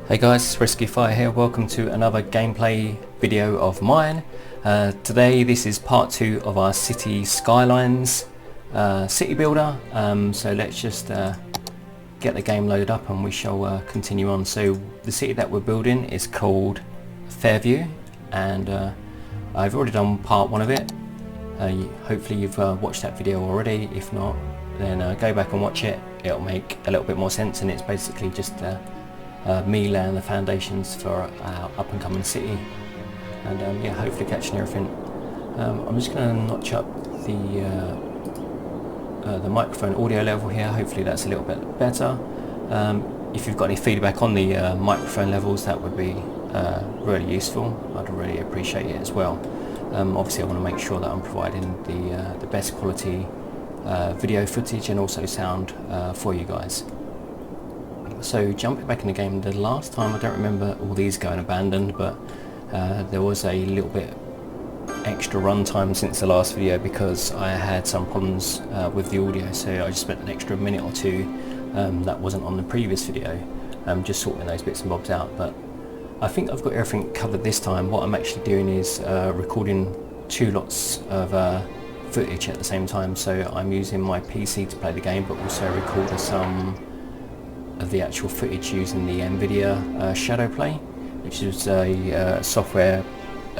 Hey guys, Rescue Fire here. Welcome to another gameplay video of mine. Today this is part 2 of our Cities Skylines city builder. So let's just get the game loaded up and we shall continue on. So the city that we're building is called Fairview, and I've already done part 1 of it. Hopefully you've watched that video already. If not, then go back and watch it. It'll make a little bit more sense, and it's basically just me laying the foundations for our up and coming city, and yeah, hopefully catching everything. I'm just going to notch up the microphone audio level here. Hopefully that's a little bit better. If you've got any feedback on the microphone levels, that would be really useful. I'd really appreciate it as well. Obviously I want to make sure that I'm providing the best quality video footage and also sound for you guys. So jumping back in the game, the last time, I don't remember all these going abandoned, but there was a little bit extra runtime since the last video because I had some problems with the audio, so I just spent an extra minute or two that wasn't on the previous video, just sorting those bits and bobs out. But I think I've got everything covered this time. What I'm actually doing is recording 2 lots of footage at the same time, so I'm using my PC to play the game but also recording some of the actual footage using the NVIDIA Shadowplay, which is a software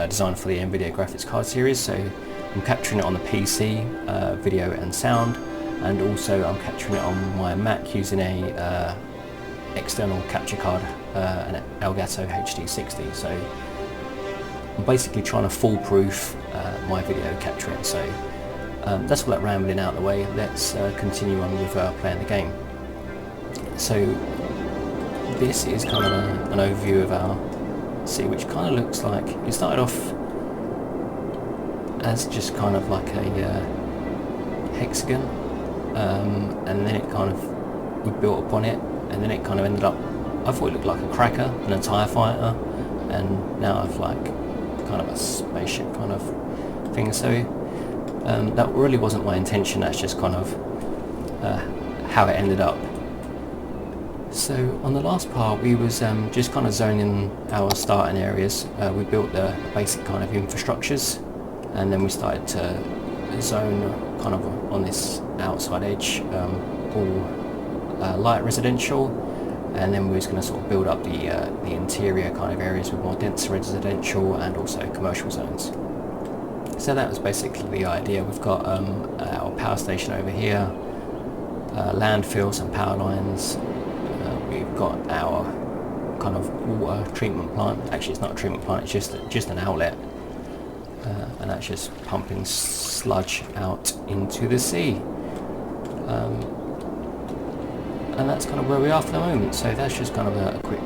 designed for the NVIDIA graphics card series. So I'm capturing it on the PC, video and sound, and also I'm capturing it on my Mac using a external capture card, an Elgato HD60. So I'm basically trying to foolproof my video capturing. So that's all that rambling out of the way. Let's continue on with playing the game. So this is kind of an overview of our city, which kind of looks like it started off as just kind of like a hexagon, and then it kind of, we built upon it, and then it kind of ended up, I thought it looked like a cracker and a TIE fighter, and now I've like kind of a spaceship kind of thing. So that really wasn't my intention. That's just kind of how it ended up. So on the last part we was just kind of zoning our starting areas. We built the basic kind of infrastructures, and then we started to zone kind of on this outside edge, all light residential, and then we was going to sort of build up the interior kind of areas with more dense residential and also commercial zones. So that was basically the idea. We've got our power station over here, landfills and power lines. We've got our kind of water treatment plant. Actually it's not a treatment plant, it's just an outlet, and that's just pumping sludge out into the sea, and that's kind of where we are for the moment. So that's just kind of a quick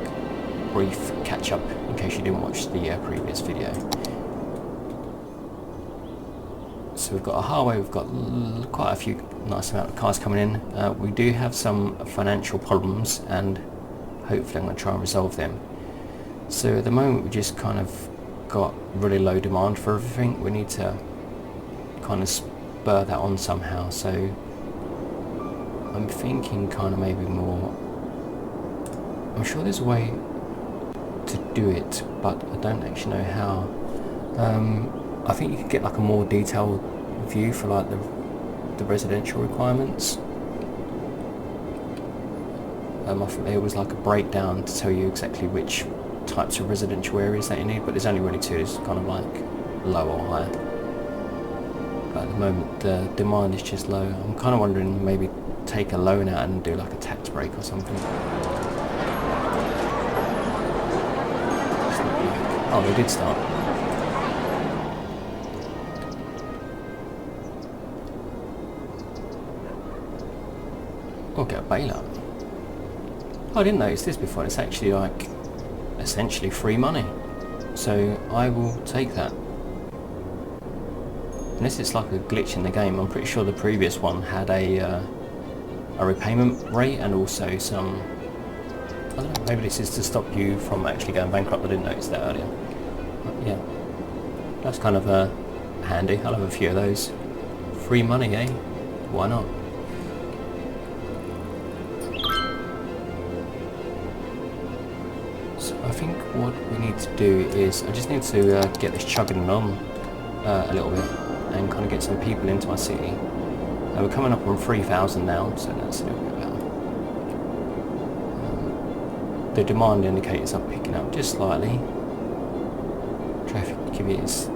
brief catch up in case you didn't watch the previous video. So we've got a highway, we've got quite a few nice amount of cars coming in. We do have some financial problems, and hopefully I'm going to try and resolve them. So at the moment we just kind of got really low demand for everything. We need to kind of spur that on somehow. So I'm thinking kind of maybe more, I'm sure there's a way to do it, but I don't actually know how. I think you could get like a more detailed view for like the residential requirements. I think there was like a breakdown to tell you exactly which types of residential areas that you need, but there's only really 2. It's kind of like low or high. But at the moment the demand is just low. I'm kind of wondering maybe take a loan out and do like a tax break or something. Oh, they did start. Or get a bailout. Oh, I didn't notice this before. It's actually like essentially free money, so I will take that. Unless it's like a glitch in the game. I'm pretty sure the previous one had a repayment rate and also some, I don't know, maybe this is to stop you from actually going bankrupt. I didn't notice that earlier. But yeah, that's kind of handy. I'll have a few of those. Free money, eh? Why not? I think what we need to do is, I just need to get this chugging on a little bit and kind of get some people into my city. We're coming up on 3,000 now, so that's a little bit better. The demand indicators are picking up just slightly. Traffic is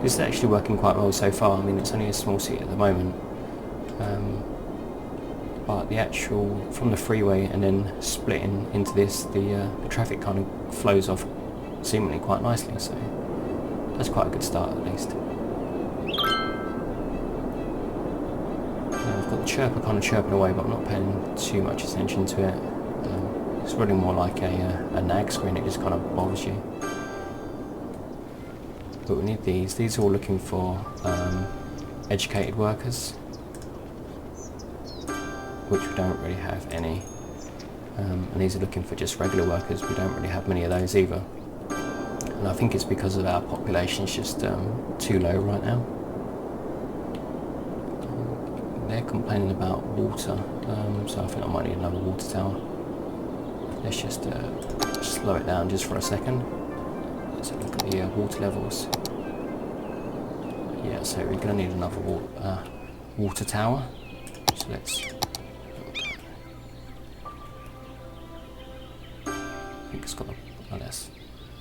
this is actually working quite well so far. I mean, it's only a small city at the moment, but the actual from the freeway and then splitting into this, the traffic kind of flows off seemingly quite nicely. So that's quite a good start at least. I've got the chirper kind of chirping away, but I'm not paying too much attention to it. It's really more like a nag screen. It just kind of bothers you. But we need these. These are all looking for educated workers, which we don't really have any. And these are looking for just regular workers. We don't really have many of those either. And I think it's because of our population's just too low right now. They're complaining about water, so I think I might need another water tower. Let's just slow it down just for a second. Let's have a look at the water levels. Yeah, so we're going to need another water tower. So let's... I think it's got a less.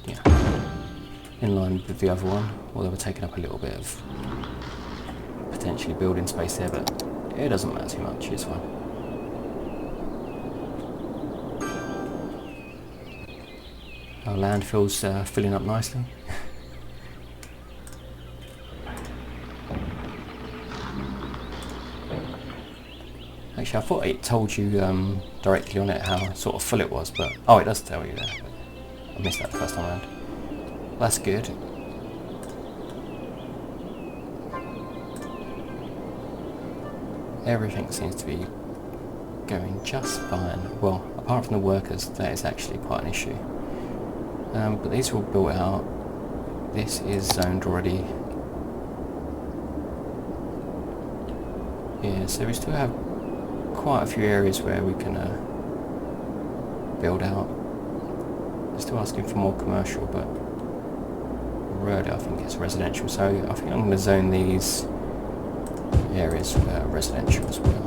Yeah. In line with the other one, although we're taking up a little bit of potentially building space there, but it doesn't matter too much, it's fine. Our landfill's filling up nicely. Actually, I thought it told you directly on it how sort of full it was, but oh, it does tell you there. I missed that the first time around. That's good. Everything seems to be going just fine. Well, apart from the workers, that is actually quite an issue. But these are all built out. This is zoned already. Yeah, so we still have quite a few areas where we can build out. We're still asking for more commercial, but really I think it's residential. So I think I'm going to zone these areas residential as well.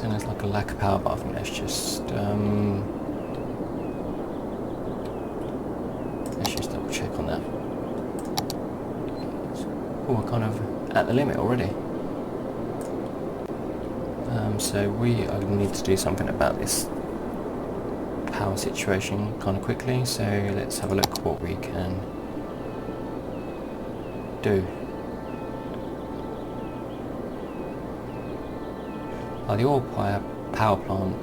And there's like a lack of power, but I think that's just let's just double check on that. Oh, we're kind of at the limit already. So we are going to need to do something about this power situation kind of quickly. So let's have a look what we can do. The oil power plant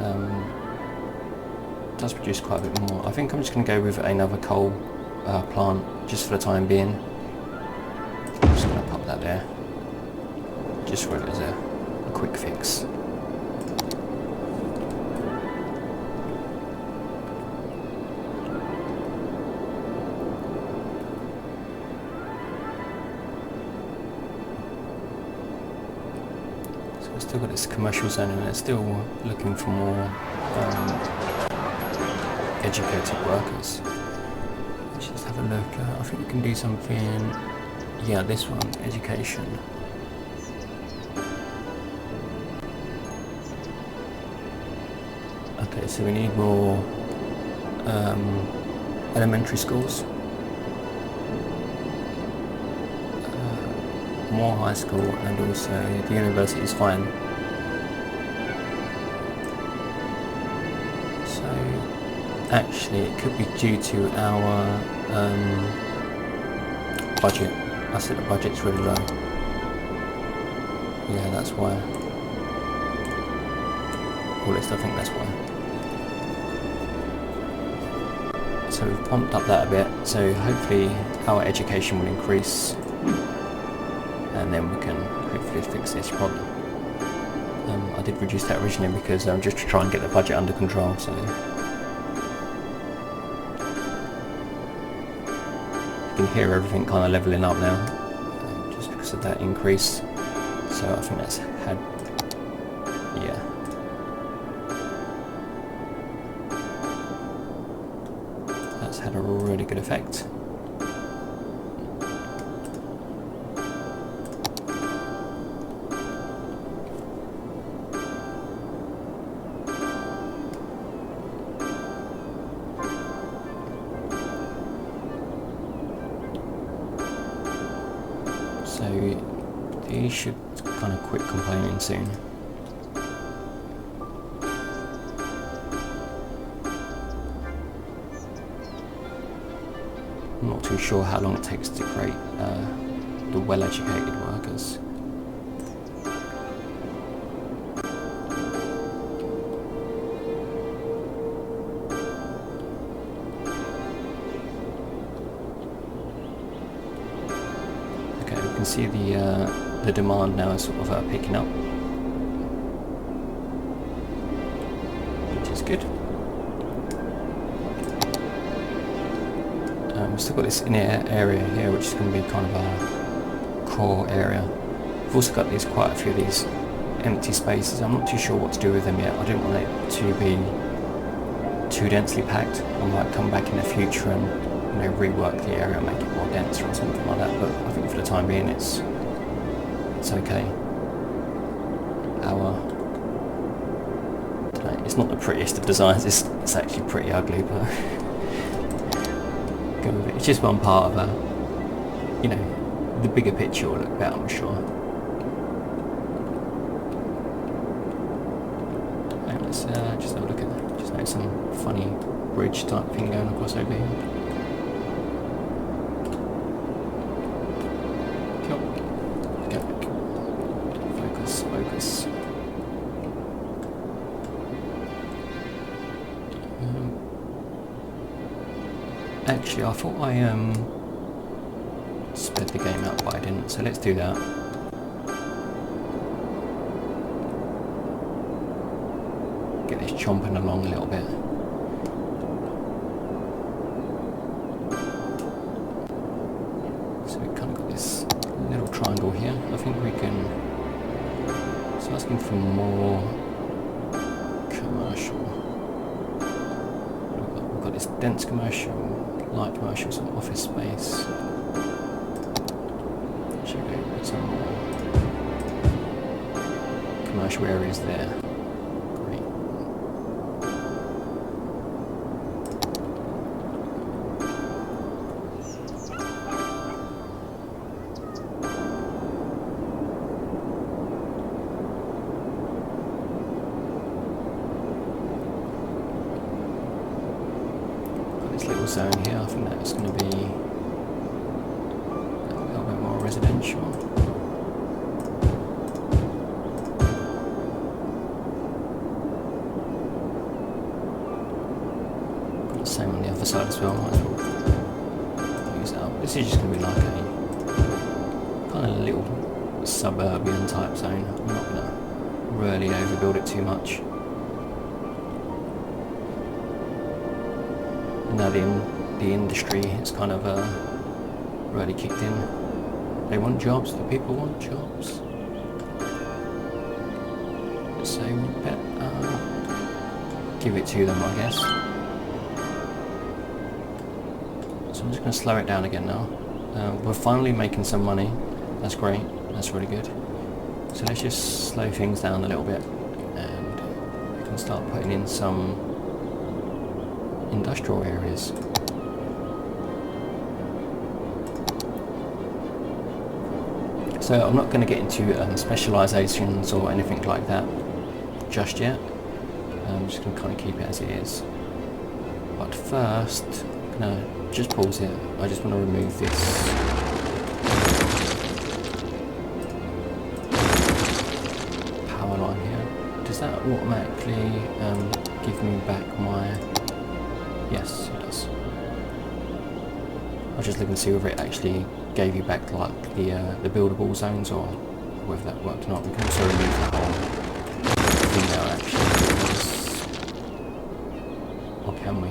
does produce quite a bit more. I think I'm just going to go with another coal plant just for the time being. I'm just going to pop that there, just for it as a quick fix. We've still got this commercial zone and it's still looking for more educated workers. Let's just have a look. I think we can do something. Yeah, this one, education. Okay, so we need more elementary schools. More high school, and also the university is fine. So actually it could be due to our budget. I said the budget's really low. Yeah, that's why. Well, at least I think that's why. So we've pumped up that a bit, so hopefully our education will increase. And then we can hopefully fix this problem. I did reduce that originally because just to try and get the budget under control, so You can hear everything kind of leveling up now, just because of that increase. So I think that's had, yeah. That's had a really good effect. So these should kind of quit complaining soon. I'm not too sure how long it takes to create the well-educated workers. Okay, we can see the demand now is sort of picking up, which is good. We've still got this inner area here, which is going to be kind of a core area. We've also got quite a few of these empty spaces. I'm not too sure what to do with them yet. I didn't want it to be too densely packed. I might come back in the future and, you know, rework the area and make it more denser or something like that. But I think for the time being, it's okay. It's not the prettiest of designs. It's actually pretty ugly, but. It's just one part of you know, the bigger picture will look better, I'm sure. And let's just have a look at that. Just like some funny bridge type thing going across over here. Cool. Go back. Focus, focus. Actually, I thought I sped the game up, but I didn't, so let's do that. Get this chomping along a little bit. So we've kind of got this little triangle here. I think we can... It's asking for more commercial. We've got this dense commercial, light commercial, some office space. Should we put some more commercial areas there? Great. Little zone here, I think that's going to be a little bit more residential. Got the same on the other side as well, might as well use that up. This is just going to be like a kind of little suburban type zone. I'm not going to really overbuild it too much. Now the industry has kind of really kicked in. They want jobs, the people want jobs. So we better give it to them, I guess. So I'm just going to slow it down again now. We're finally making some money. That's great, that's really good. So let's just slow things down a little bit and we can start putting in some industrial areas. So I'm not going to get into specializations or anything like that just yet. I'm just going to kind of keep it as it is. But first, I'm going to just pause it. I just want to remove this power line here. Does that automatically give me back my... Yes, it does. I was just looking to see whether it actually gave you back like the buildable zones or whether that worked or not. We can also remove that whole thing there actually. Or can we?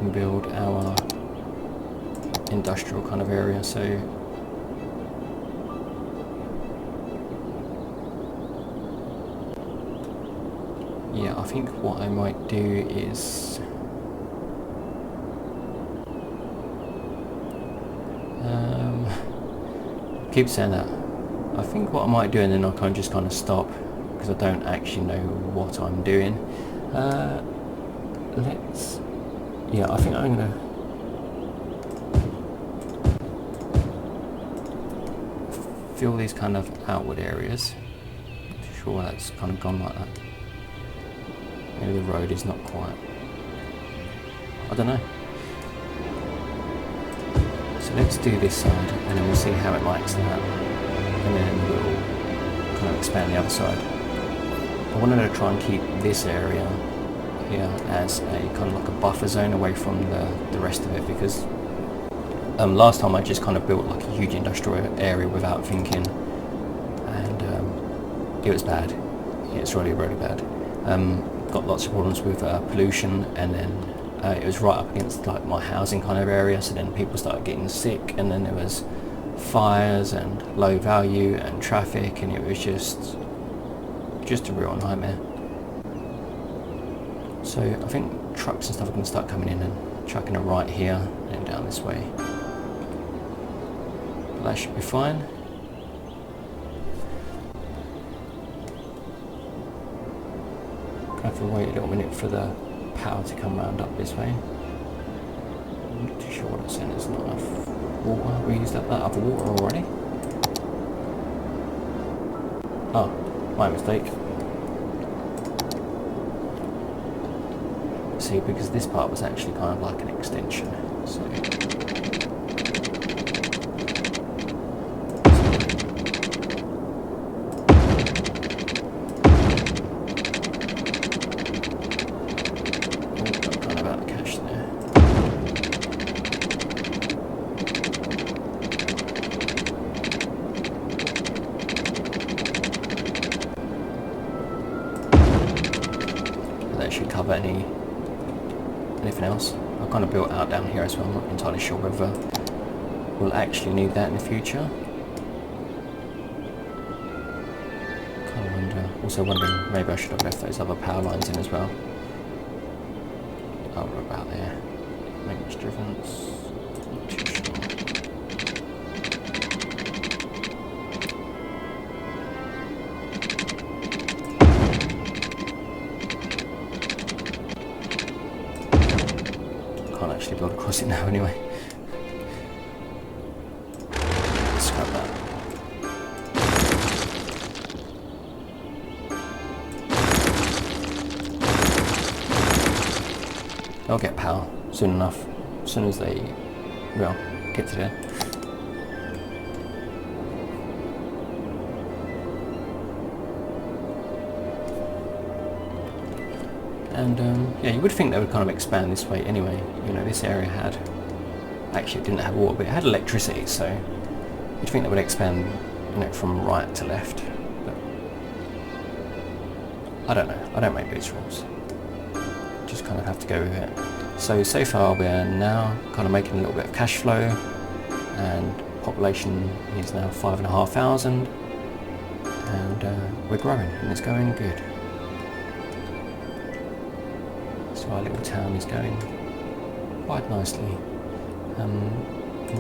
can build our industrial kind of area. So yeah, I think what I might do is keep saying that. I think what I might do, and then I'll just kind of stop because I don't actually know what I'm doing. I think I'm gonna fill these kind of outward areas. Sure, that's kind of gone like that. Maybe the road is not quite. I don't know. So let's do this side, and then we'll see how it likes that, and then we'll kind of expand the other side. I wanted to try and keep this area here as a kind of like a buffer zone away from the rest of it, because last time I just kind of built like a huge industrial area without thinking, and it was bad. It's really, really bad. Got lots of problems with pollution, and then it was right up against like my housing kind of area, so then people started getting sick, and then there was fires and low value and traffic, and it was just a real nightmare. So I think trucks and stuff are going to start coming in and trucking it right here and down this way. But that should be fine. Gonna have to wait a little minute for the power to come round up this way. I'm not too sure what it's saying. There's not enough water. We used that other water already. Oh, my mistake. See, because this part was actually kind of like an extension. So should cover anything else. I've kind of built out down here as well. I'm not entirely sure whether we'll actually need that in the future. Kind of wonder. Also wondering maybe I should have left those other power lines in as well. Oh, we're about there. Make much difference. Not too sure. Build across it now anyway. Scrap that. They'll get power soon enough, as soon as they, well, get to there. And yeah, you would think they would kind of expand this way anyway. You know, this area actually didn't have water, but it had electricity, so you'd think they would expand, you know, from right to left. But I don't know. I don't make these rules. Just kind of have to go with it. So far we're now kind of making a little bit of cash flow, and population is now 5,500, and we're growing, and it's going good. Our little town is going quite nicely.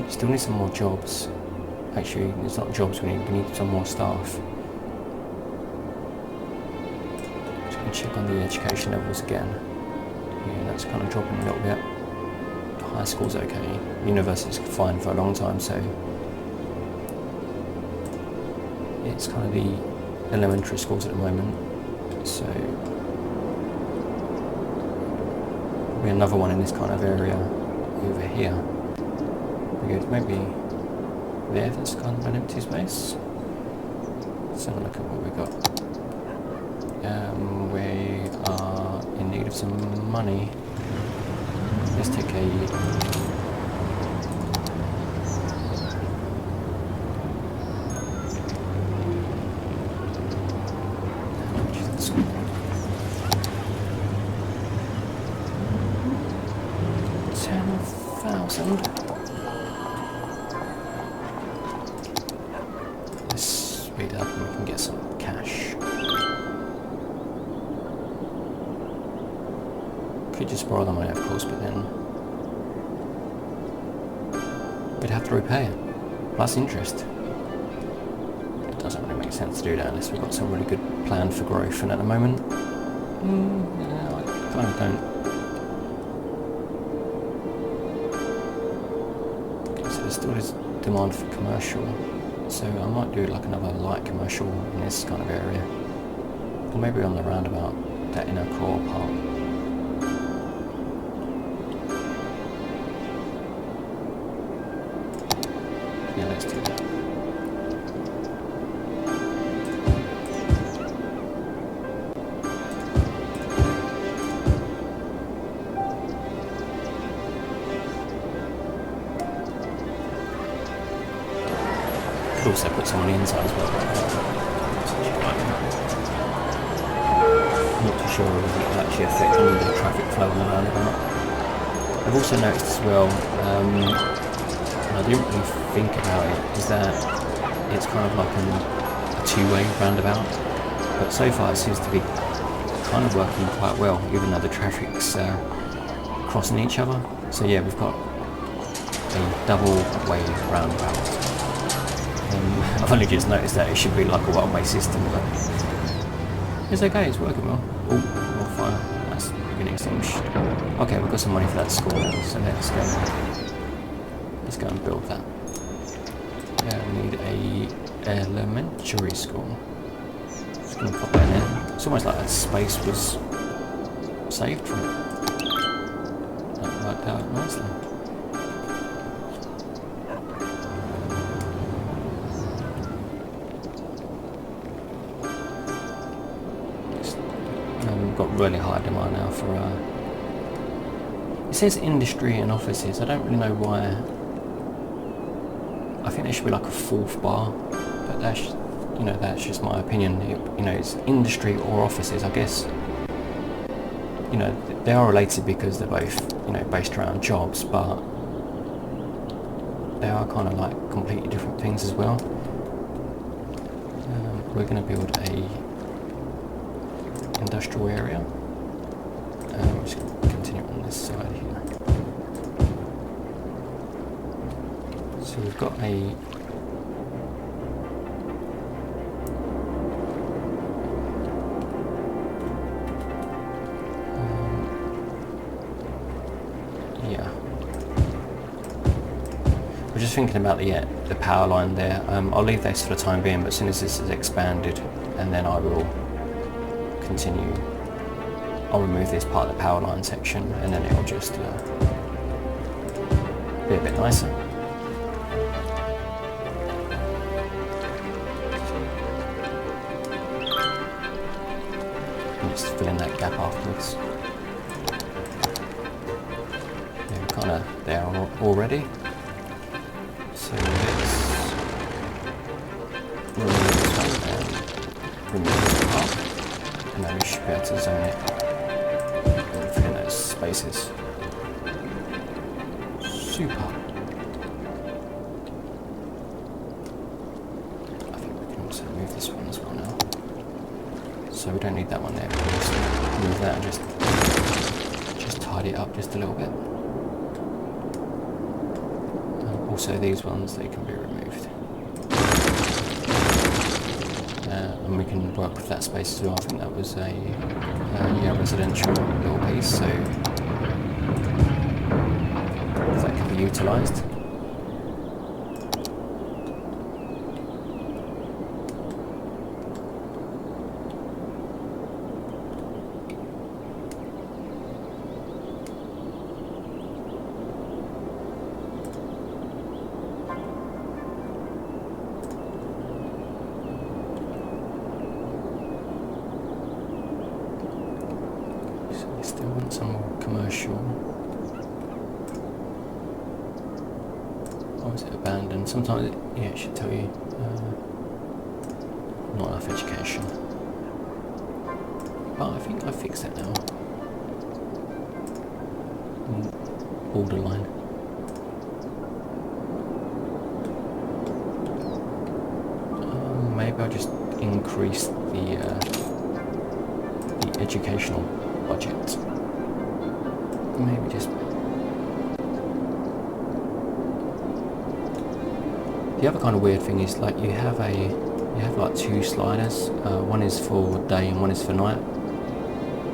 Still need some more jobs. Actually, it's not jobs we need some more staff. Just going to check on the education levels again. Yeah, that's kind of dropping a little bit. High school's okay. University's fine for a long time, so it's kind of the elementary schools at the moment. So be another one in this kind of area over here. Because maybe there, that's kind of an empty space. Let's have a look at what we got. We are in need of some money. Let's take a 1,000. Let's speed up and we can get some cash. Could just borrow the money, of course, but then we'd have to repay it, plus interest. It doesn't really make sense to do that unless we've got some really good plan for growth, and at the moment, yeah, I kind of don't. Okay, so there's still this demand for commercial, so I might do like another light commercial in this kind of area, or maybe on the roundabout, that inner core part. Yeah, let's do that. Could also put some on the inside as well. I'm not too sure if it will actually affect any of the traffic flow on the roundabout. I've also noticed as well, and I didn't really think about it, is that it's kind of like a two-way roundabout, but so far it seems to be kind of working quite well, even though the traffic's crossing each other. So yeah, we've got a double-way roundabout. I've only just noticed that it should be like a one-way system, but it's okay, it's working well. Oh, more fire, that's been extinguished. Okay, we've got some money for that school now, so let's go and build that. Yeah, we need a elementary school. Just gonna pop that in there. It's almost like that space was saved from it. That worked out nicely. We've got really high demand now for it says industry and offices. I don't really know why. I think there should be like a fourth bar, but that's just my opinion. It's industry or offices. I guess they are related because they're both based around jobs, but they are kind of like completely different things as well. We're going to build a industrial area. We're just going to continue on this side here. So we've got a we're just thinking about the power line there. I'll leave this for the time being, but as soon as this is expanded, and then I will continue. I'll remove this part of the power line section, and then it'll just be a bit nicer. And just fill in that gap afterwards. Yeah, we're kind of there already. So let's remove this one and remove this part, and then we should be able to zone it and fill in those spaces. Super. I think we can also move this one as well now. So we don't need that one there. We'll just move that and just tidy it up just a little bit. Also these ones, they can be removed. And we can work with that space as well. I think that was a residential little piece, so that can be utilised. Still want some more commercial. Or is it abandoned? Sometimes it should tell you not enough education. But I think I fixed that now. Borderline. maybe I'll just increase the educational budget. Maybe just. The other kind of weird thing is like you have like two sliders. One is for day and one is for night.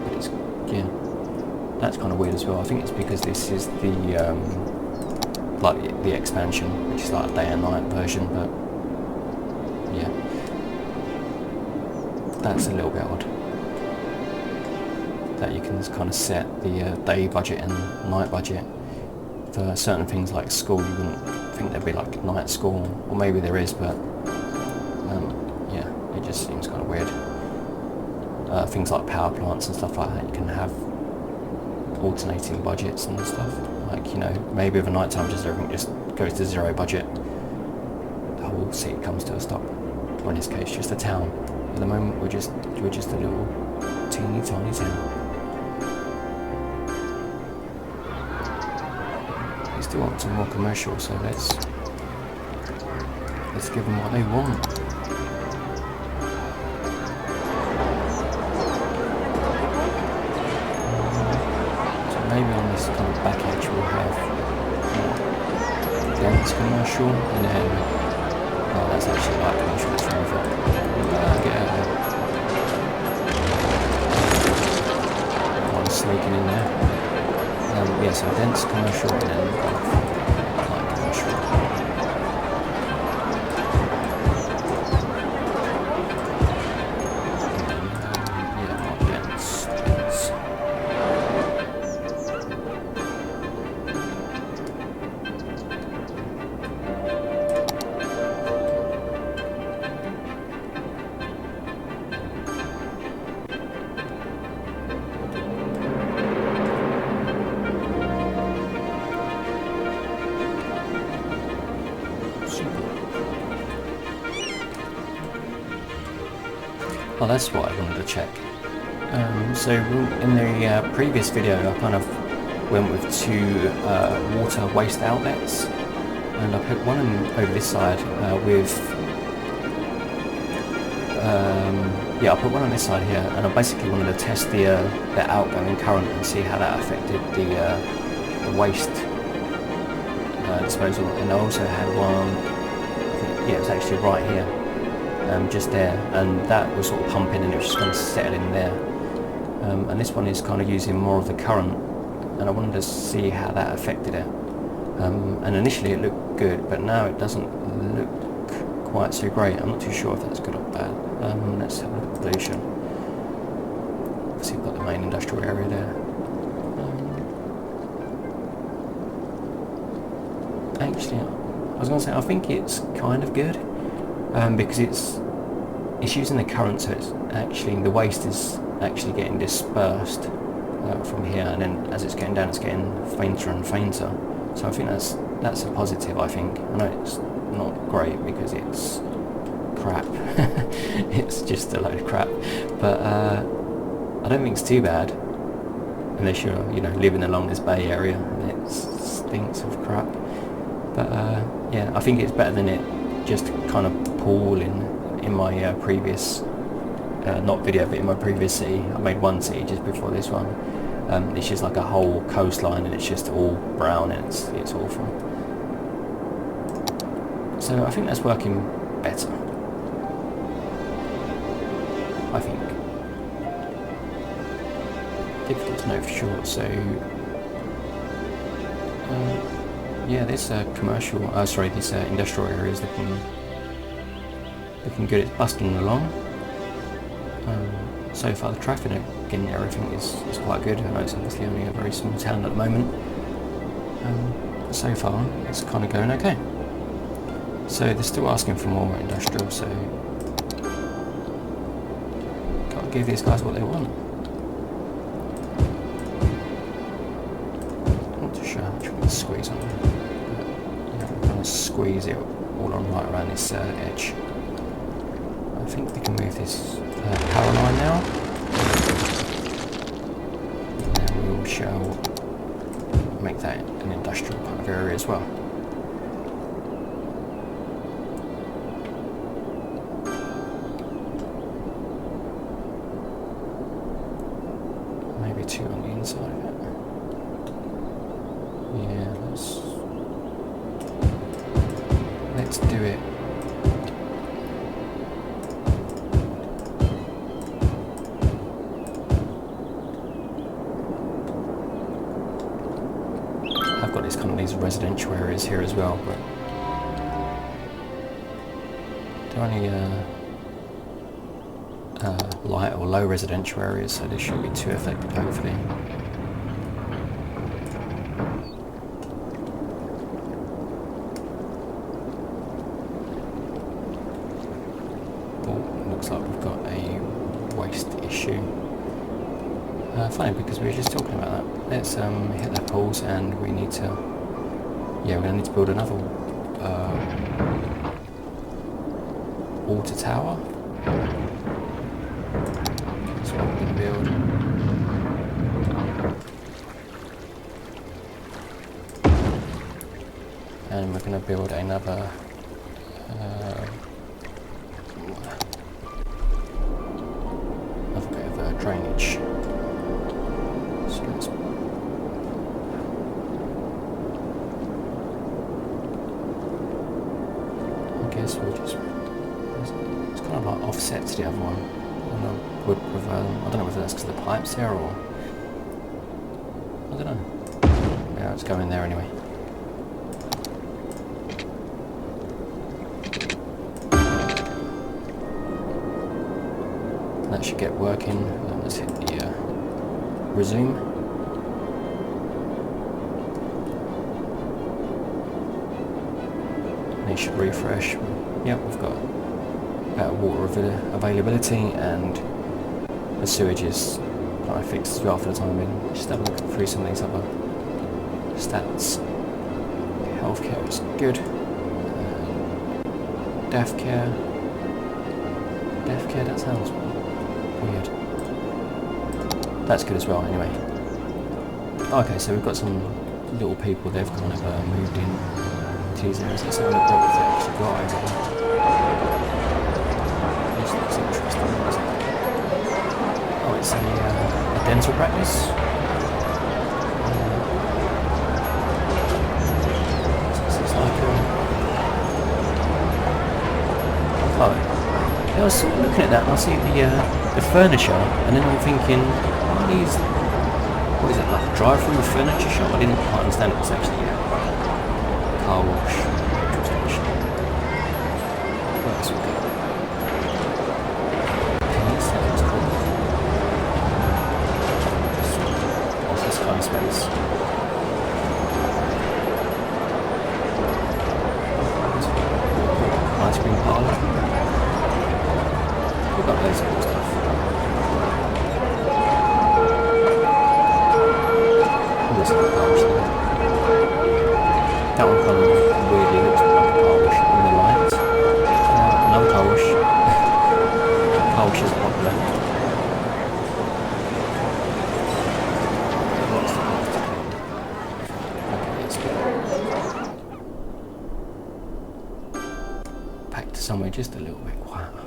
But it's, yeah, that's kind of weird as well. I think it's because this is the like the expansion, which is like a day and night version. But yeah, that's a little bit odd. That you can kind of set the day budget and night budget for certain things like school. You wouldn't think there'd be like night school, or maybe there is, but yeah, it just seems kind of weird. Things like power plants and stuff like that, you can have alternating budgets and stuff. Like, you know, maybe over night time just everything just goes to zero budget. The whole city comes to a stop. Or in this case, just a town. At the moment, we're just a little teeny tiny town. They still want some more commercial, so let's give them what they want. So maybe on this kind of back edge we'll have more dense commercial, and then that's actually light commercial. Let's remove it. Get out of there. One sneaking in there. Yeah, so dense commercial and then light commercial. Yeah, not dense. Oh, that's what I wanted to check. So in the previous video I kind of went with two water waste outlets, and I put one over this side with yeah, I put one on this side here, and I basically wanted to test the outgoing current and see how that affected the waste disposal. And I also had one, I think, yeah, it was actually right here. Just there, and that was sort of pumping and it was just going to settle in there. And this one is kind of using more of the current, and I wanted to see how that affected it. And initially it looked good, but now it doesn't look quite so great. I'm not too sure if that's good or bad. Let's have a look at pollution. Obviously we've got the main industrial area there. Actually, I was going to say I think it's kind of good. Because it's using the current, so it's actually, the waste is actually getting dispersed from here, and then as it's getting down it's getting fainter and fainter. So I think that's a positive. I think, I know it's not great because it's crap. It's just a load of crap, but I don't think it's too bad unless you're, you know, living along this bay area and it stinks of crap. But yeah, I think it's better than it just kind of pool in my previous not video, but in my previous city. I made one city just before this one. It's just like a whole coastline and it's just all brown and it's awful. So I think that's working better, I think. Difficult to know for sure. So yeah, this commercial, sorry, this industrial area is looking good. It's busting along. So far the traffic and everything is quite good. I know it's obviously only a very small town at the moment. So far it's kind of going okay. So they're still asking for more industrial, so gotta give these guys what they want. I'm not too sure how much we can squeeze on there. I'm going to squeeze it all on right around this edge. I think we can move this power line now. And then we shall make that an industrial kind of area as well. inside of it. Yeah, let's do it. I've got these kind of these residential areas here as well, but they're only light or low residential areas, so this shouldn't be too affected, hopefully. Oh, looks like we've got a waste issue. Funny, because we were just talking about that. Let's hit that pause, and we need to, yeah, we're going to need to build another water tower. That's what we're going to build. And we're going to build another bit of drainage. So let's, I guess we'll just, it's kind of like offset to the other one. I don't know whether that's because of the pipes there or, I don't know. Yeah, let's go in there anyway. That should get working. Let's hit the resume. And it should refresh. Yep, we've got better water availability, and the sewage is kind of fixed as well for the time being. Just have a look through some of these other stats. Healthcare is good. Death care, that sounds weird. That's good as well, anyway. Okay, so we've got some little people, they've kind of moved in to these areas. Let's have a look what we've actually got over here. This looks interesting, doesn't it? Oh, it's a dental practice. It's like oh, I was sort of looking at that and I see the furniture, and then I'm thinking, what is it, like a drive-through furniture shop? I didn't quite understand it was actually a car wash station. What else we got? Pennies, that looks cool. Office kind of space. Ice cream parlour. We've got loads of cool stuff. That one kind of weirdly looks like a car wash in the light. Another car wash. Car wash is popular. Okay, let's go back to somewhere just a little bit quieter.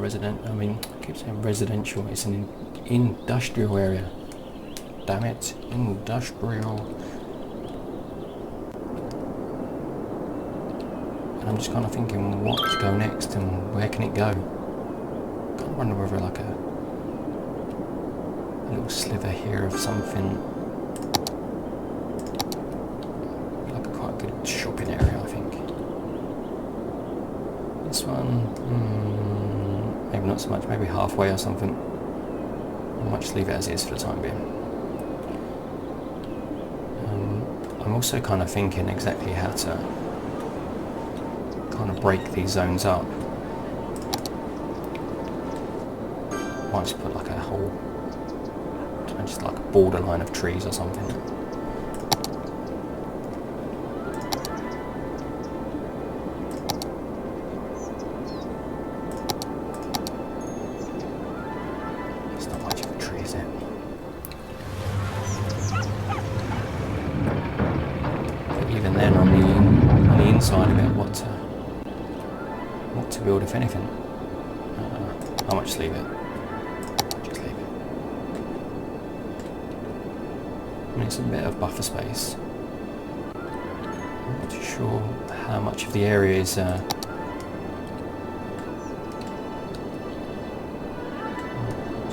I keep saying residential, it's an industrial area. Damn it, industrial. And I'm just kind of thinking what to go next and where can it go. Kind of wonder whether like a little sliver here of something, like a quite good shopping area, I think. This one, maybe not so much, maybe halfway or something. I might just leave it as it is for the time being. I'm also kind of thinking exactly how to kind of break these zones up. Might just put like a whole, just like a borderline of trees or something. Even then, on the inside of it, what to build, if anything. I might just leave it. Just leave it. I mean, it's a bit of buffer space. I'm not too sure how much of the area is so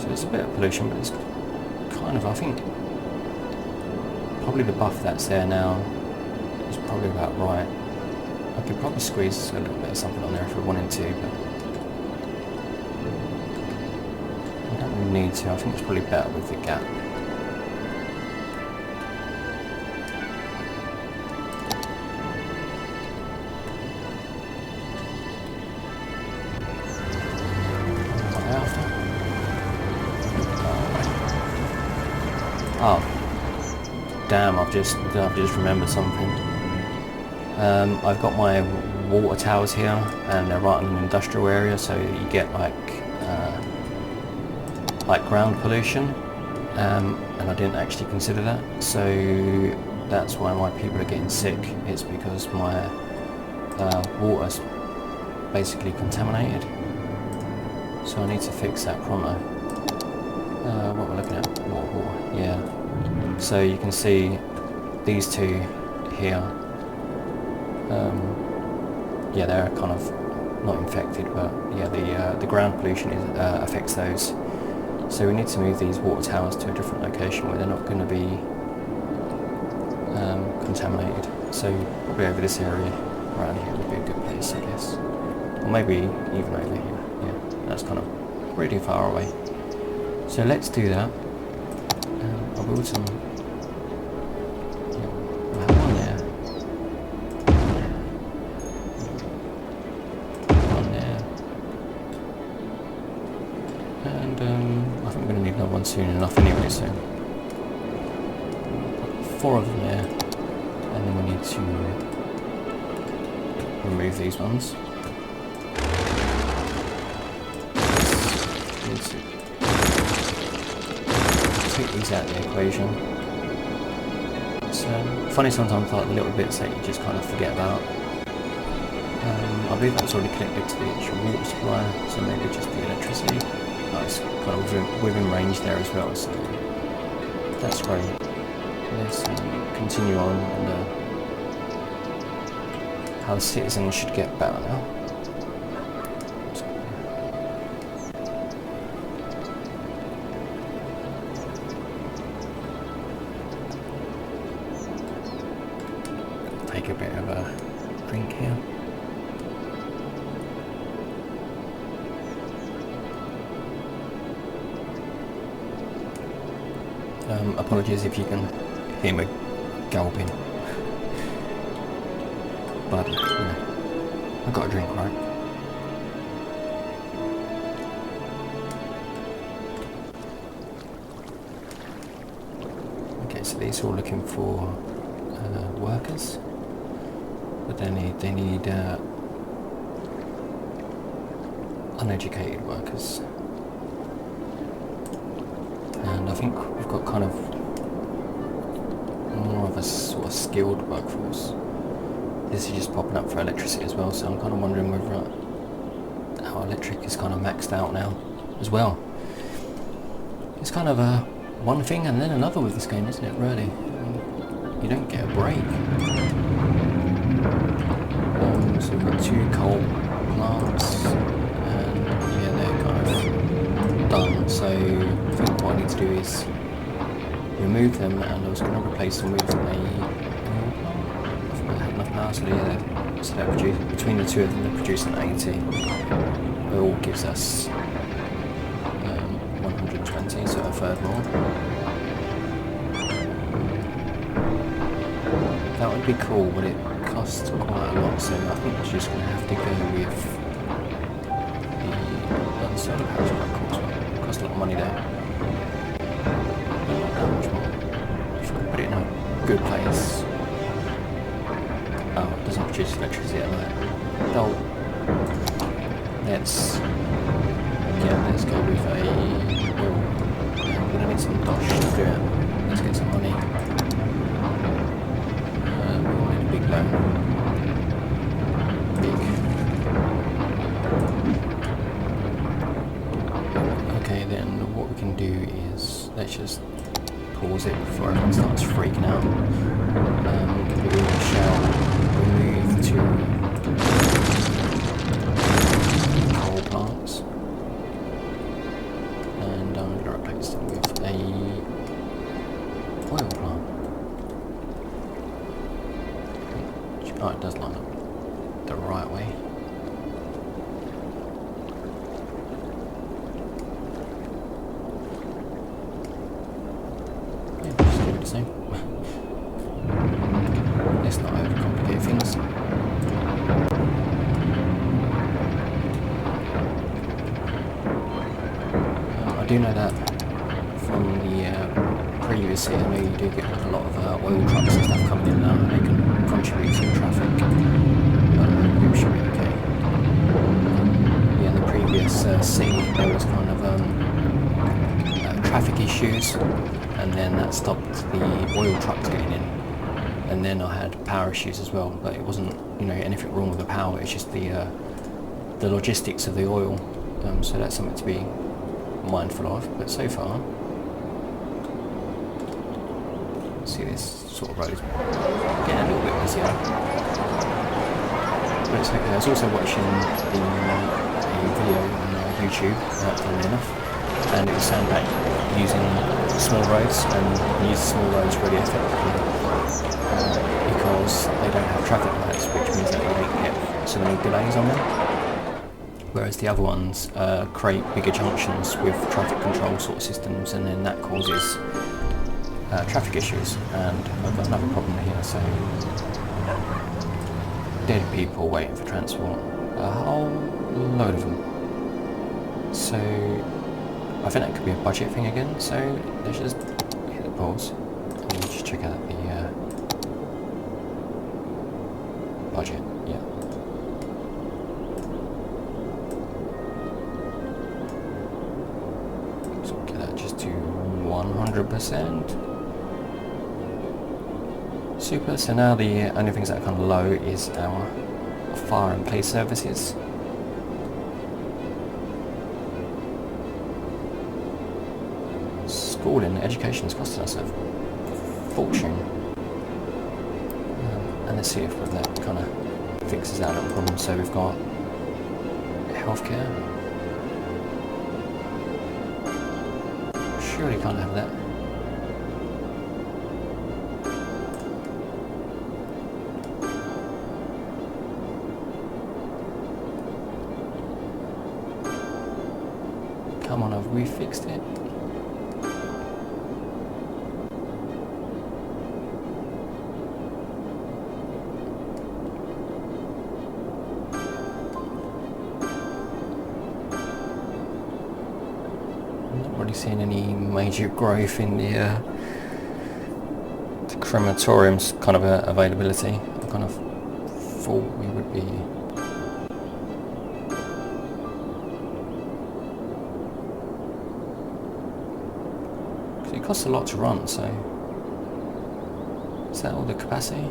there's a bit of pollution, but it's kind of, I think, probably the buffer that's there now is probably about right. I could probably squeeze a little bit of something on there if we wanted to, but I don't really need to. I think it's probably better with the gap. Oh, damn! I've just remembered something. I've got my water towers here, and they're right in an industrial area, so you get like ground pollution, and I didn't actually consider that. So that's why my people are getting sick. It's because my water's basically contaminated. So I need to fix that pronto. What we're looking at, water, yeah. So you can see these two here. Yeah, they're kind of not infected, but yeah, the ground pollution affects those. So we need to move these water towers to a different location where they're not going to be contaminated. So probably over this area, around here would be a good place, I guess. Or maybe even over here. Yeah, that's kind of pretty far away. So let's do that. I'll build some. Yeah, we'll have one there. One there. And I think we're going to need another one soon enough anyway, so. Put 4 of them there. And then we need to remove these ones. Take these out of the equation. It's funny sometimes, like the little bits that you just kind of forget about. I believe that's already connected to the actual water supply, so maybe just the electricity. It's kind of within range there as well, so that's great. Let's continue on, and how the citizens should get better now. Take a bit of a drink here. Apologies if you can hear me gulping, but you know, I've got a drink, right? Okay, so these are all looking for workers. But they need uneducated workers, and I think we've got kind of more of a sort of skilled workforce. This is just popping up for electricity as well, so I'm kind of wondering whether our electric is kind of maxed out now as well. It's kind of one thing and then another with this game, isn't it, really? You don't get a break. So we've got 2 coal plants, and yeah, they're kind of done. So I think what I need to do is remove them, and I was going to replace them with a power plant. I think I had enough power, so yeah, so they're between the 2 of them, they're producing 80. It all gives us 120, so a third more. That would be cool, but it costs quite a lot, so I think we're just going to have to go with the solar power. Is quite cool as well. It costs a lot of money there. Not that much more. If we can put it in a good place. Oh, it doesn't produce electricity at night. Oh, let's go with a. Well, we're going to need some dosh to do it. Let's get some money. Big loan. Big. before everyone starts freaking out. We shall move to coal plants, and I'm going to replace them with a oil plant. Oh, it does line up the right way. Yeah, just do the same. Let's not overcomplicate things. I do know that from the previous year, I know you do get a lot of oil trucks and stuff coming in now, and they can contribute to the traffic. But hopefully we should be okay. Yeah, in the previous city there was kind of traffic issues, and then that stopped the oil trucks getting in. And then I had power issues as well, but it wasn't, you know, anything wrong with the power. It's just the logistics of the oil. So that's something to be mindful of. But so far, see, this sort of road is getting a little bit busier. But it's okay. I was also watching a video on YouTube, funnily enough, and it was saying about using small roads and use small roads really effectively. Because they don't have traffic lights, which means that you don't get so many delays on them. Whereas the other ones create bigger junctions with traffic control sort of systems, and then that causes traffic issues. And I've got another problem here, so dead people waiting for transport, a whole load of them. So I think that could be a budget thing again, so let's just hit the pause and just check out the budget. Yeah. So get that just to 100%. Super. So now the only things that are kind of low is our fire and police services. Schooling, education is costing us a fortune. And let's see if that kind of fixes that little problem. So we've got healthcare. Surely can't have that. Come on, have we fixed it? Seeing any major growth in the crematorium's kind of availability. I kind of thought we would be. Because it costs a lot to run, so is that all the capacity?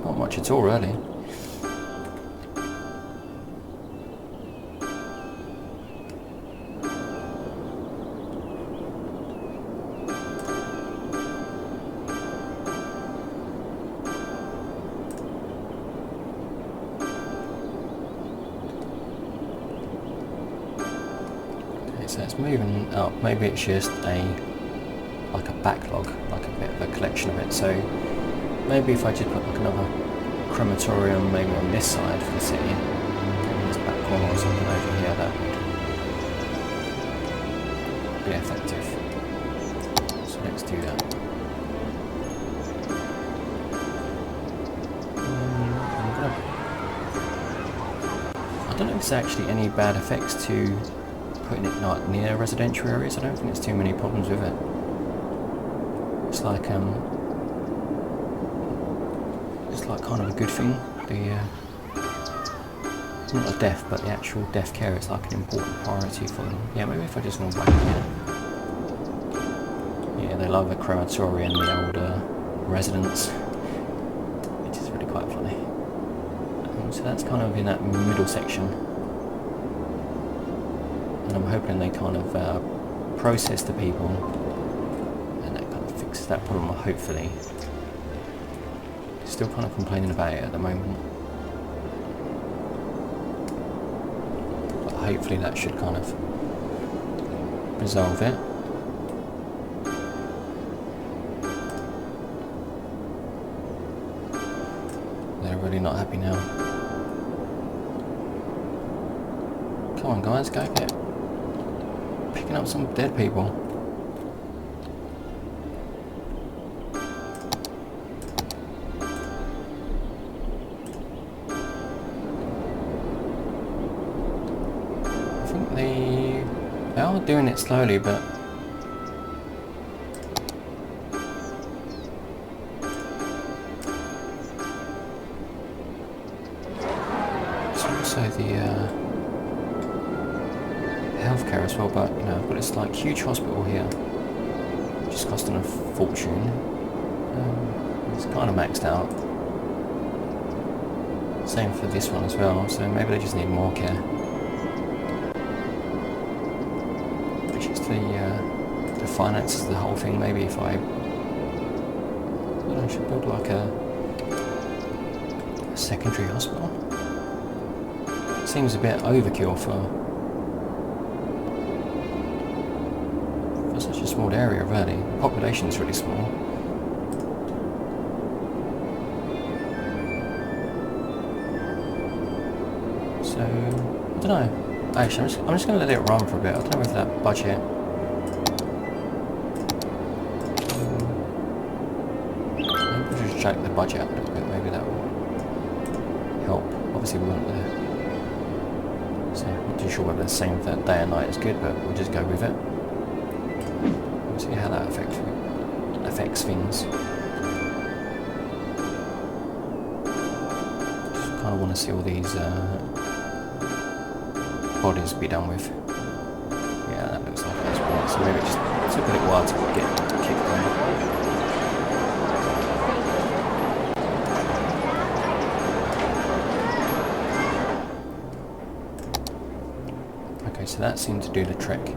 Not much at all, really. So it's moving up. Maybe it's just like a backlog, like a bit of a collection of it. So maybe if I just put like another crematorium maybe on this side for the city, maybe this back corner or something over here, that would be effective. So let's do that. I don't know if there's actually any bad effects to putting it like near residential areas. I don't think there's too many problems with it. It's like kind of a good thing. It's not a death, but the actual death care is like an important priority for them. Yeah, maybe if I just want to whack it. Yeah, they love the crematorium, the older residents, which is really quite funny. So that's kind of in that middle section. And I'm hoping they kind of process the people to that problem, hopefully. Still kind of complaining about it at the moment. But hopefully that should kind of resolve it. They're really not happy now. Come on guys, go get picking up some dead people. I think they are doing it slowly, but it's also the healthcare as well, but you know, I've got this like huge hospital here, which is costing a fortune. It's kind of maxed out. Same for this one as well, so maybe they just need more care. Which is the finances of the whole thing. Maybe if I should build like a secondary hospital. Seems a bit overkill for such a small area, really. The population is really small. So, I don't know. Actually, I'm just going to let it run for a bit. I don't know if that budget... maybe we'll just jack the budget up a little bit. Maybe that will help. Obviously, we want the... So, I'm not too sure whether the same for day and night is good, but we'll just go with it. See how that affects things. Just kind of want to see all these bodies be done with. Yeah, that looks like that's right. So maybe it just took a little while to get kicked on. Okay, so that seemed to do the trick.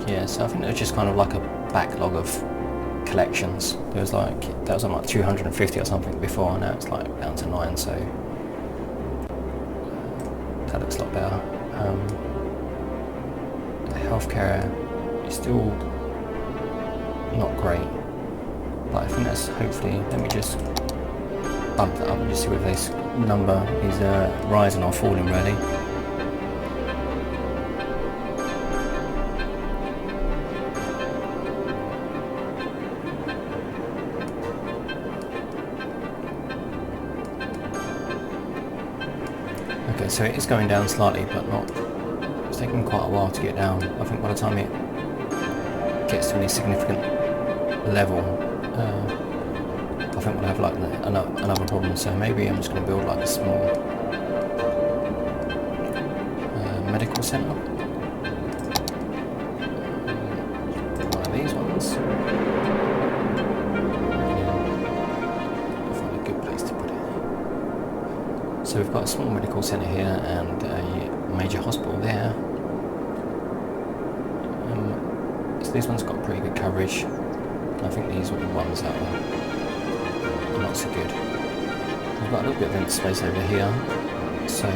Yeah, so I think it was just kind of like a backlog of collections. There was like, that was on like 250 or something before, and now it's like down to 9, so that looks a lot better. The healthcare is still not great, but I think that's hopefully, let me just bump that up and just see whether this number is rising or falling really. Okay, so it is going down slightly, but not. It's taking quite a while to get down. I think by the time it gets to any significant level, I think we'll have like another problem. So maybe I'm just going to build like a small medical centre. One of these ones. So we've got a small medical centre here and a major hospital there. So these ones got pretty good coverage. I think these are the ones that are not so good. We've got a little bit of empty space over here, so yeah,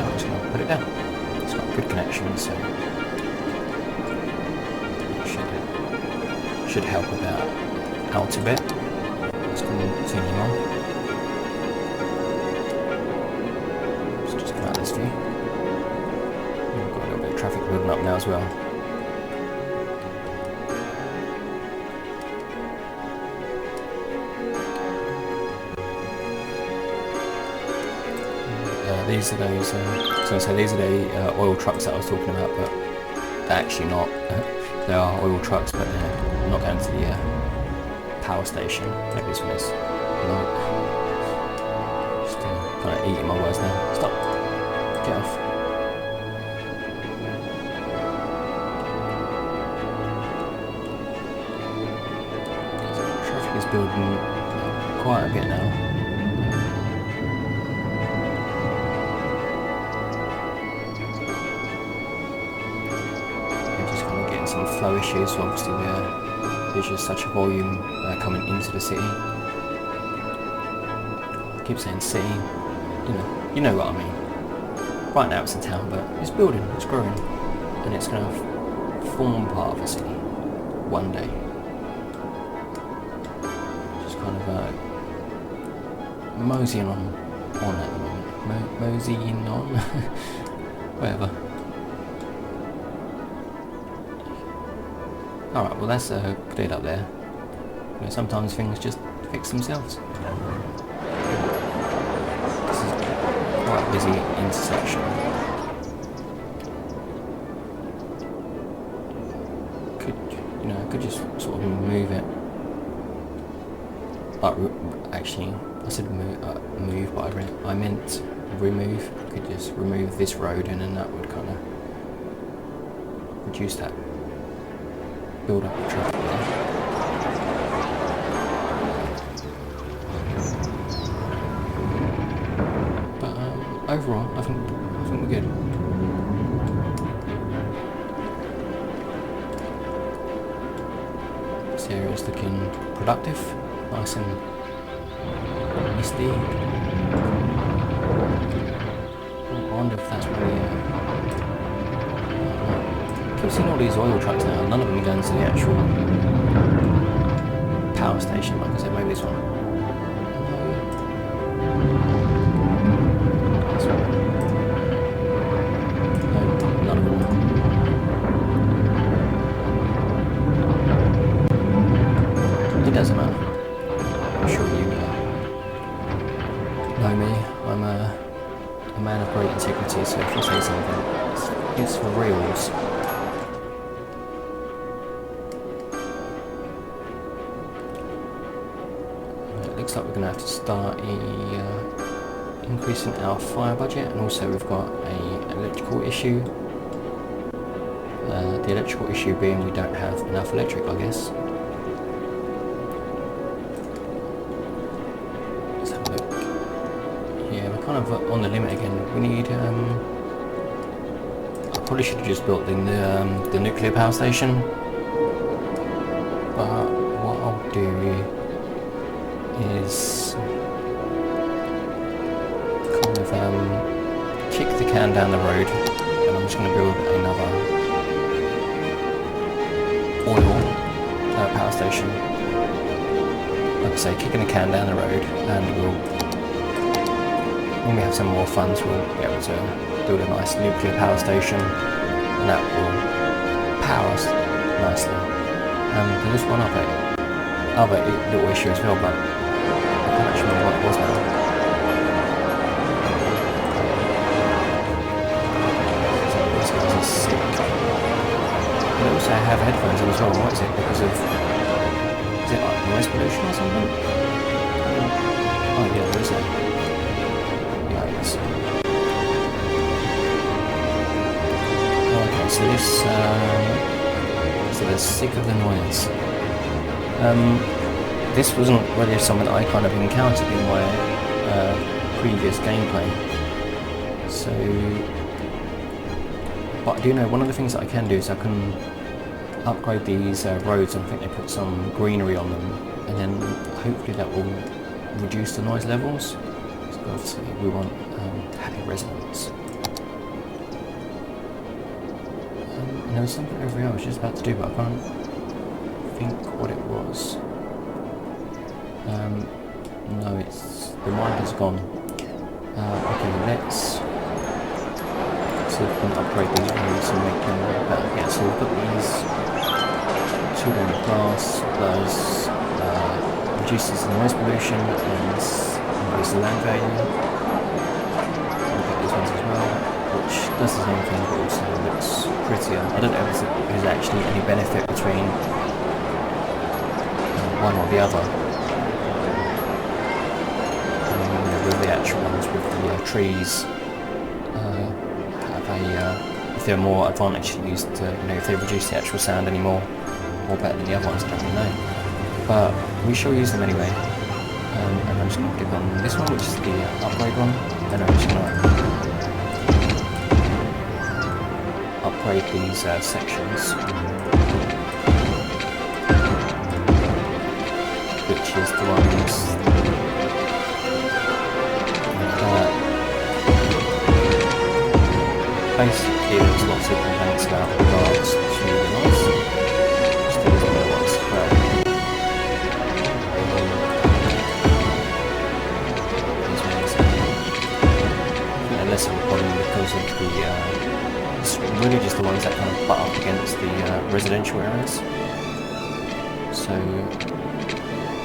I'm just going to put it down. It's got a good connection, so should help about out a bit. Let's continue on. This view. We've got a little bit of traffic building up now as well. These are those. So these are the oil trucks that I was talking about, but they're actually not. They are oil trucks, but they're not going to the power station. Maybe this one is. No. Just kind of eating my words now. Stop. Get off. Traffic is building quite a bit now. some flow issues, so obviously there's just such a volume coming into the city. I keep saying city, you know what I mean. Right now it's a town, but it's building, it's growing, and it's going to form part of a city one day. Just kind of moseying on at the moment. Moseying on, whatever. Alright, well that's cleared up there. Sometimes things just fix themselves. This is quite a busy intersection. Could just sort of move it. Actually, I said move, but I meant remove. Could just remove this road, and then that would kind of reduce that build up of traffic there. But overall, I think we're good. This area is looking productive, nice and misty. I wonder if that's really. I've seen all these oil trucks now, none of them going to the actual power station, like I said, maybe this one. This one. No, none of them. It doesn't matter. I'm sure you know me. I'm a man of great integrity, so if I say something, it's for reals. Looks like we're going to have to start increasing our fire budget, and also we've got an electrical issue. The electrical issue being we don't have enough electric, I guess. Let's have a look. Yeah, we're kind of on the limit again. We need. I probably should have just built the nuclear power station, but what I'll do is kind of kick the can down the road, and I'm just going to build another oil power station. Like I say, kicking the can down the road, and when we have some more funds, we'll be able to build a nice nuclear power station, and that will power us nicely. There is one other little issue as well, but I can't actually remember what it was now. So these guys are sick. They also have headphones on as well. What is it? Because of... is it like noise pollution or something? Oh yeah, there is that. Yikes. Oh, okay, so this... so they're sick of the noise. This wasn't really something I kind of encountered in my previous gameplay. So, but I do know one of the things that I can do is I can upgrade these roads, and I think they put some greenery on them, and then hopefully that will reduce the noise levels. So obviously we want happy residents. And there was something over here I was just about to do, but I can't think what it was. No, it's the miner's gone. Okay, let's see if we can upgrade these roads and make them better. Yeah, so we've got these two down the glass. Those reduces the noise pollution and increases the land value. We've got these ones as well, which does the same thing, but also looks prettier. I don't know if there's actually any benefit between one or the other. With the actual ones with the trees have a if they're more advantageously used to, if they reduce the actual sound any more better than the other ones, I don't really know. But we shall use them anyway. And I'm just going to click on this one, which is the upgrade one, and I'm just going to upgrade these sections. basically there's lots of complaints about regards to the noise. Still isn't there once as well. Less of a problem because of the it's really just the ones that kind of butt up against the residential areas. So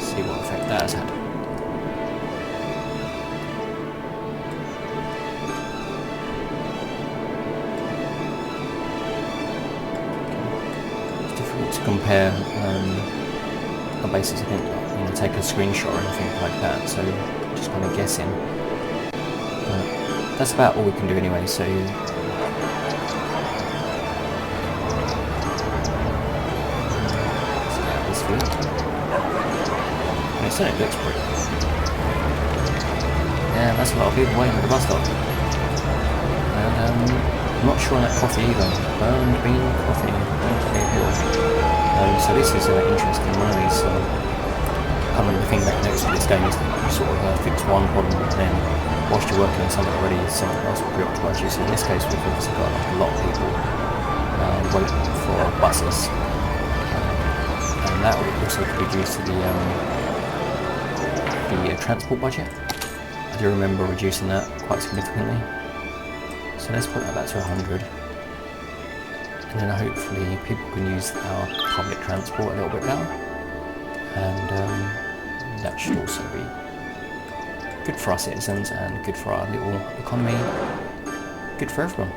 see what effect that has had. It's difficult to compare on basis I didn't take a screenshot or anything like that, so just kind of guessing. That's about all we can do anyway, so and it certainly looks pretty. Yeah, that's a lot of people waiting at the bus stop. And I'm not sure on that coffee either. Burned bean coffee, so this is interesting. One of these kind of the thing about next to this game is that you sort of fix one problem and then whilst you're working on something already, something else will preoccupy you. So in this case, we've obviously got like a lot of people waiting for buses, and that would also be due to the transport budget. I do remember reducing that quite significantly. So let's put that back to 100, and then hopefully people can use our public transport a little bit better, and that should also be good for our citizens and good for our little economy, good for everyone.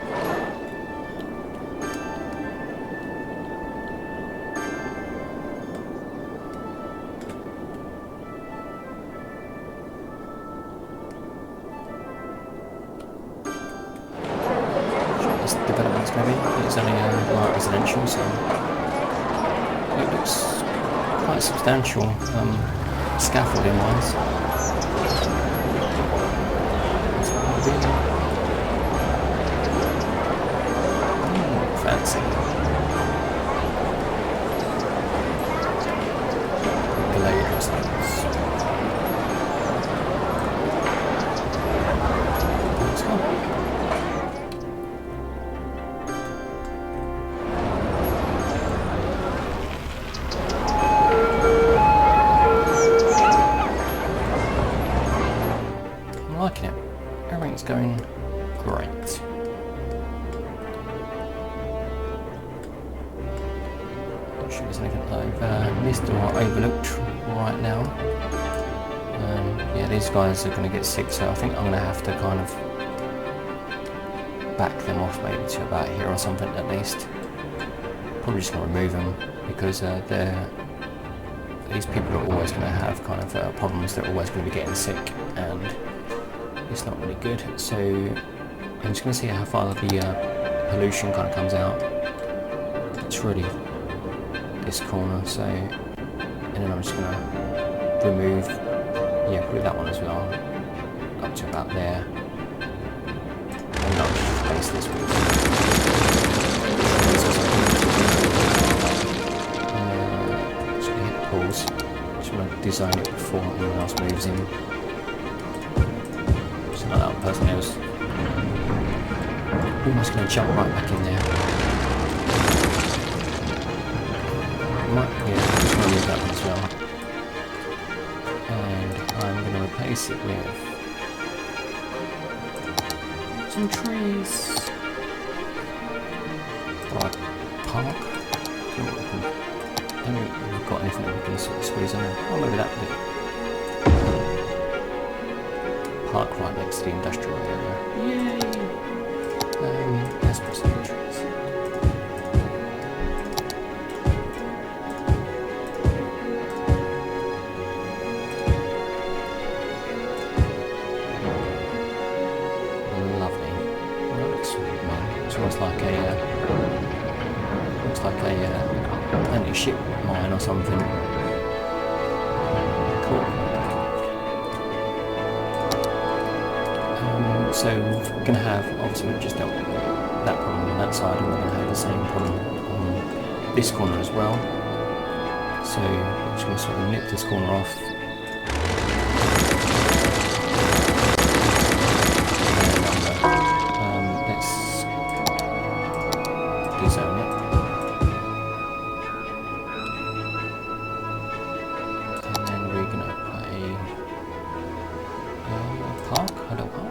This development's maybe, it's only light residential, so it looks quite substantial scaffolding wise. Fancy. Delayed results. Let's go. I'm liking it. Everything's going great. Not sure there's anything I've missed or overlooked right now. Yeah, these guys are going to get sick, so I think I'm going to have to kind of back them off maybe to about here or something at least. Probably just going to remove them because these people are always going to have kind of problems. They're always going to be getting sick, and it's not really good. So I'm just going to see how far the pollution kind of comes out. It's really this corner, so, and then I'm just going to remove, yeah, probably that one as well, up to about there, and I'll just replace this with just going to hit pause. Just want to design it before anyone else moves in. Like that person else almost going to jump right back in there. Yeah, I'm just going to move that one as well, and I'm going to replace it with some trees or a park. I don't think we've got anything that we can sort of squeeze in there. Oh, maybe that would do. Park right next to the industrial area. Yay! Let's put some trees. Lovely. Well, that looks sweet, man. It's almost like a anti-ship mine or something. Cool. So we're going to have, obviously we've just dealt with that problem on that side, and we're going to have the same problem on this corner as well. So I'm just going to sort of nip this corner off. Let's safety zone. Yep. And then we're going to put a little park.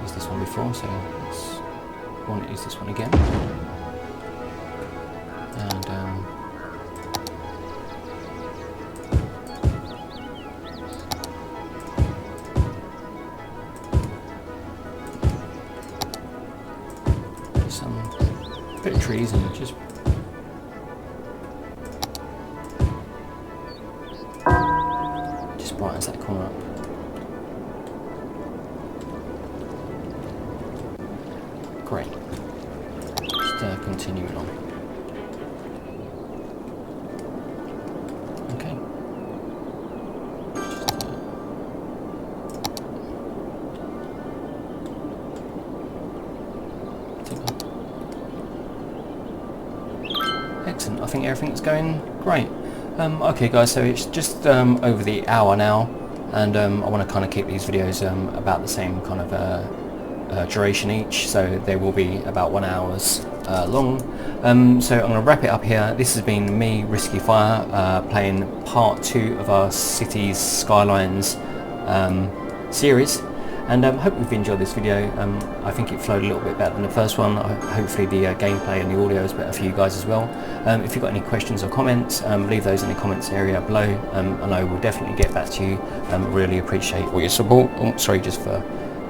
Used this one before, so let's want to use this one again. And some bit of trees and just brightens that corner up. Great. Just continuing on. Okay. Excellent. I think everything's going great. Okay guys, so it's just over the hour now, and I want to kind of keep these videos about the same kind of duration each, so they will be about 1 hour long. So I'm going to wrap it up here. This has been me, Risky Fire, playing part 2 of our Cities Skylines series, and I hope you've enjoyed this video. I think it flowed a little bit better than the first one. Hopefully the gameplay and the audio is better for you guys as well. If you've got any questions or comments, leave those in the comments area below, and I will definitely get back to you. Really appreciate all your support. Oh, sorry, just for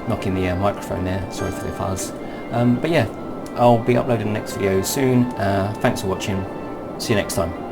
knocking the microphone there, sorry for the fuzz. But yeah, I'll be uploading the next video soon. Thanks for watching, see you next time.